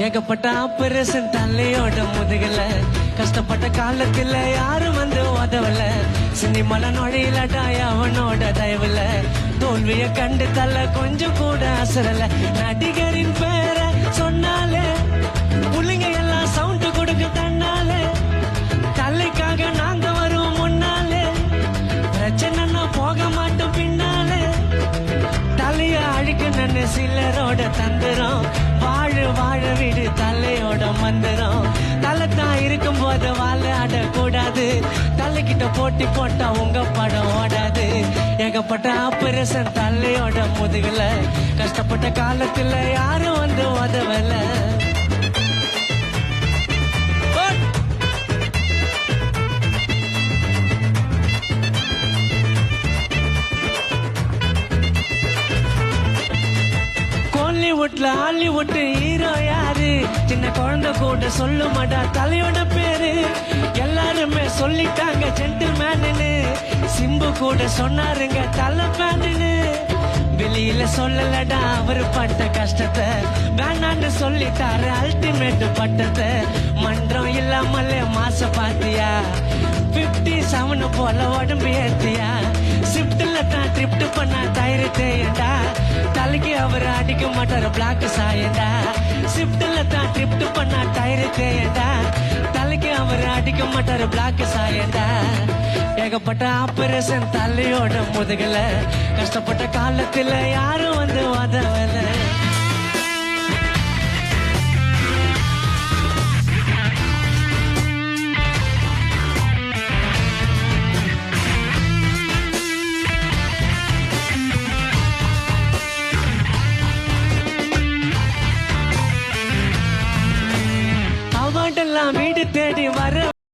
ஏகப்பட்ட ஆபரேஷன் தலையோட முதுகல கஷ்டப்பட்ட காலத்துல யாரும் வந்து உதவல சினிமல நொழையிலடா அவனோட தயவுல தோல்விய கண்டு தள்ள கொஞ்சம் கூட அசரல நடிகரின் பேரை சொன்னாலே புள்ளிங்க எல்லாம் சவுண்ட் கொடுக்க தன்னாலே தலைக்காக நாங்க வரும் முன்னாலே பிரச்சனைன்னா போக மாட்டோம் பின்னாலே தலைய அழிக்க நன்னு சிலரோட தந்துரும் வாழ விடு தலையோட மந்திரம் தலைத்தான் இருக்கும் போது வாழாட கூடாது தலைக்கிட்ட போட்டி போட்டா உங்க படம் ஓடாது ஏகப்பட்ட ஆபரேஷன் தலையோட முதுகுல கஷ்டப்பட்ட காலத்துல யாரும் வந்து உதவல ஹாலிவுட் ஹீரோ யாரு சின்ன குழந்தை கூட சொல்ல மாட்டா தலையோட பேரு எல்லாருமே சொல்லிட்டாங்க ஜென்டில்மேன்னு சிம்பு கூட சொன்னாருங்க தலை பேன்னு வெளியில சொல்லலடா அவரு பட்ட கஷ்டத்தை வேணான்னு சொல்லிட்டாரு அல்டிமேட் பட்டத்தை மன்றம் இல்லாமலே மாச பாத்தியா 57 போல உடம்பு ஏத்தியா ஷிப்ட்ல தான் ட்ரிப்ட் பண்ணா தயிர் தேயண்டா தலைக்கு அவர் அடிக்க மாட்டாரு பிளாக் சாயண்டா ஷிப்ட்ல தான் ட்ரிப்ட் பண்ணா டயர் தேயண்டா தலைக்கு அவர் அடிக்க மாட்டாரு பிளாக் சாயண்டா ஏகப்பட்ட ஆபரேஷன் தலையோட முதுகல கஷ்டப்பட்ட காலத்துல யாரும் வந்து உதவல வீடு தேடி வர